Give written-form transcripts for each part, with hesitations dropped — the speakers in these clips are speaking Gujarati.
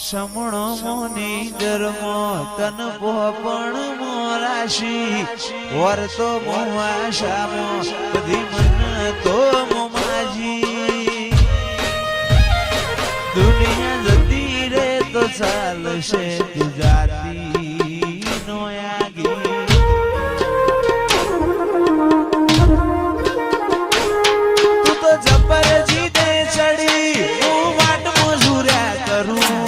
સમણો મોની ધર્મો તન પોપણ મોરાશી વર્તો મોવાશામો બધી મન તો મોમાજી દુનિયા જતી રે તો ચાલશે તું જાતી નો આગી તું તો જબર જીતે ચડી હું વાટ મજૂર્યા કરું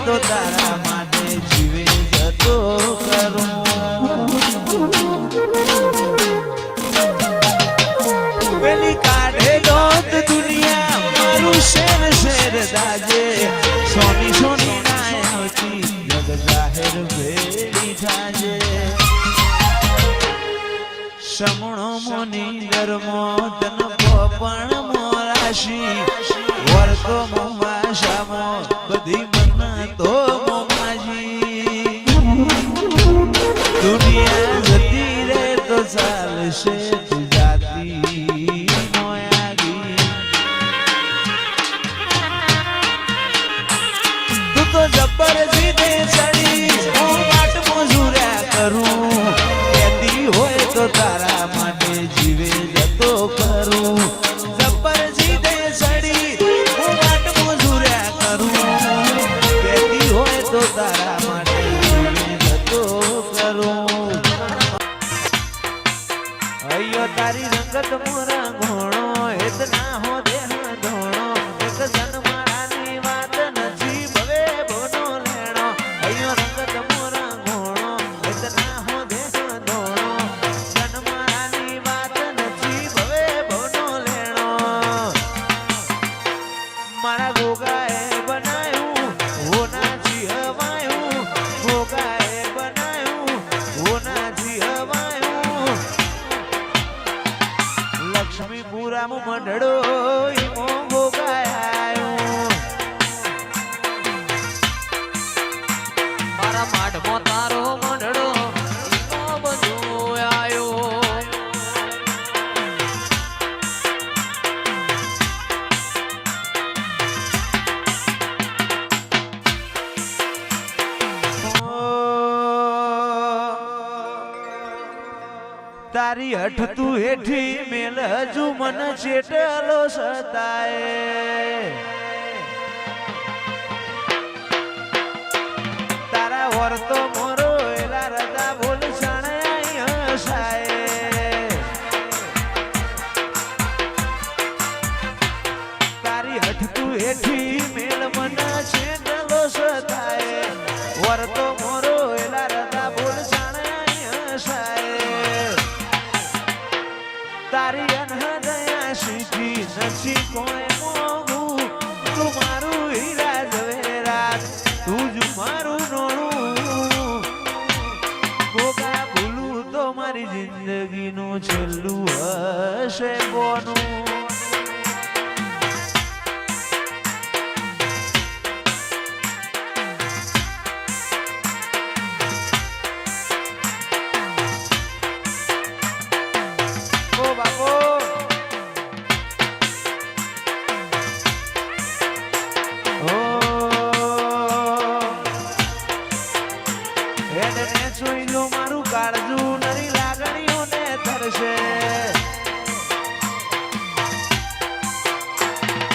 તો તારા માટે જીવે જતો કરું પેલી કાઢે દોત દુનિયા મારું શેર શેર દાજે સોની સોની ના આવતી જગ જાહેર ભેડી થાજે સમણો મોની ધર્મો તન પોપણ મોરાશી વર્તો મોમાશામો બધી તો મોમાજી દુનિયા જતી રે તો ચાલશે તું જાતી નો આગી તું તો જબર જીતે ચડી હું વાટ મજૂર્યા કરું કહેતી હોય તો તારા માટે જીવે જતો કરું જબર જીતે ચડી હું વાટ મજૂર્યા કરું તો તારા માટે જતો કરું અયો તારી રંગત મોરા ઘોણો હેત ના હો દેહ ધોણો એક જન્મારાની વાત નથી ભવે ભોનો લેણો અયો રંગત મોરા ઘોણો હેત ના હો દેહ ધોણો જન્મારાની વાત નથી ભવે ભોનો લેણો મારા ગોગાએ બનાયું હોના લક્ષ્મીપુરામ મંડળો ઈમો ભોગાયો મારા માઢમો તારો મંડળો ઈમો બધું આયો તારી હઠ તું હેઠી મેલ હજુ મન ચેટલો સતાય તારા વર્તો મોરો એલા રજા બોલ સણાય હસાય તારી હઠ તું હેઠી મેલ મન ચેટલો સતાય વર્તો મોરો એલા રજા બોલ સણાય હસાય તારી અનહદયા સીધી નથી કોઈ મોગું તું મારું હીરા ઝવેરાત તું જ મારું નોણું ગોગા ભૂલું તો મારી જિંદગીનું છેલ્લું હશે બોનું મારું કાળજુ નરી લાગણીઓને તરશે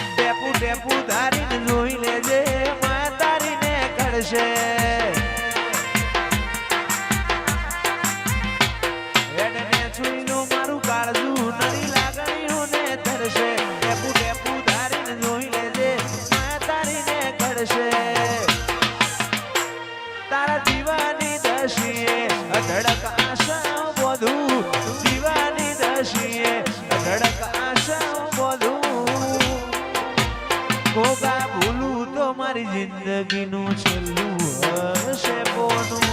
ટેપુ ટેપુ ધારીને જોઈ લેજે માં તારીને કરશે મારું કાળજુ નરી લાગણીઓને તરશે ટેપુ ટેપુ ધારીને જોઈ લેજે માં તારીને કરશે તારા દીવાની દશીએ અઢળક આશા બધું દીવાની દશીએ અઢળક આશા બધું ગોગા ભૂલું તો મારી જિંદગીનું છેલ્લું હશે બોનું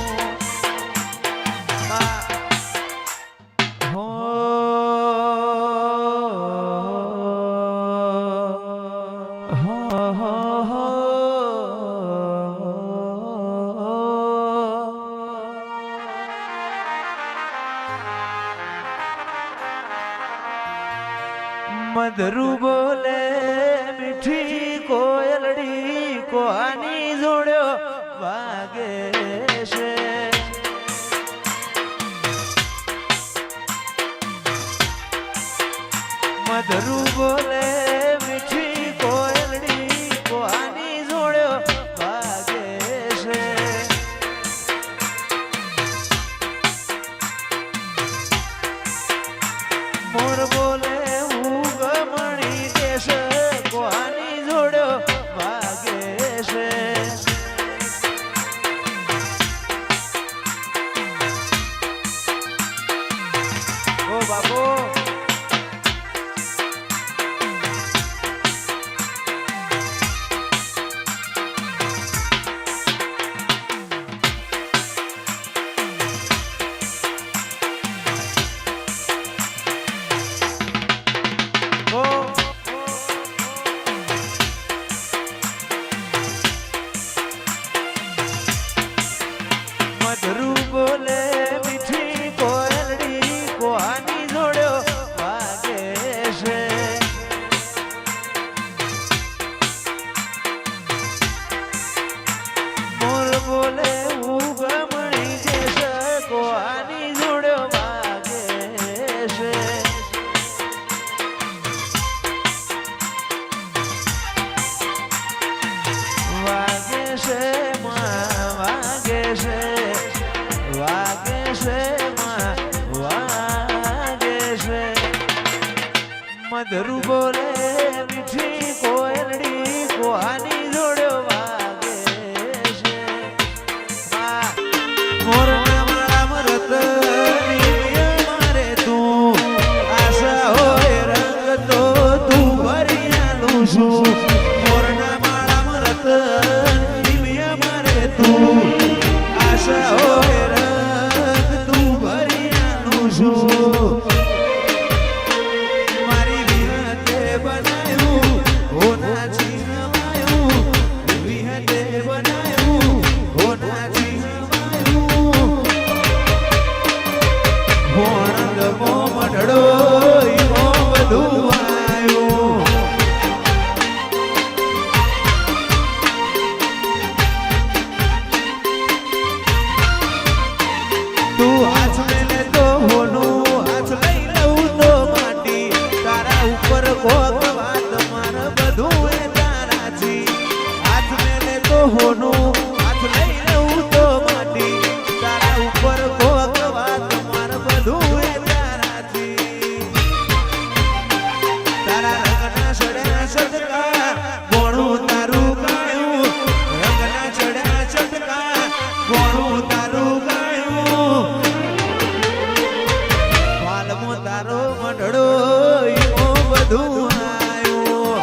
મધરુ બોલે મીઠી કોયલડી કોની જોડ્યો વાગે છે મધરું બોલે મીઠી કોયલડી કોની જોડ્યો વાગે છે મોર બોલે હું ગમણી દેશ કોની જોડ્યો વાગે છે ઓ બાપુ મધરું બોલે મીઠી કોયલડી કોની જોડ્યો વાગે છે મોર બોલે હું ગમણી દેશ કોની જોડ્યો વાગે છે વાગે છે વાગે છે વાગે છે વાગે છે મધરું બોલે મીઠી કોયલડી કોની જોડ્યો વાગે છે મોરના માળા મરત મારે તું આશા હોય રંગ તો તું ભરી આલું છું મોરના માળા મરત મારે તું આશા હોય રંગ તું ભરી આલું છું મારી વિહતે બનાયું હોના છીનવાયું વિહતે બનાયું હોના છીનવાયું હોણંદ મો મઢડો ઈમો બધું આવ્યું તું હાથ મેલે તો હોનું હાથ લઈ લઉં તો માટી તારા ઉપર કોક વાત માર બધું એ તારાથી હાથ મેલે તો હોનું હાથ લઈ લઉં તો માટી તારા ઉપર કોક વાત માર બધું એ તારાથી તારા રંગના સડ્યા સદકા ગોણું તારું ગાયું રંગના ચડ્યા સદકા ગોણું તારું ગાયું વાલમો તારો મંડળો ઈમો બધું આવ્યું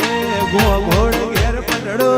એ ગોળ ઘેર મંડળો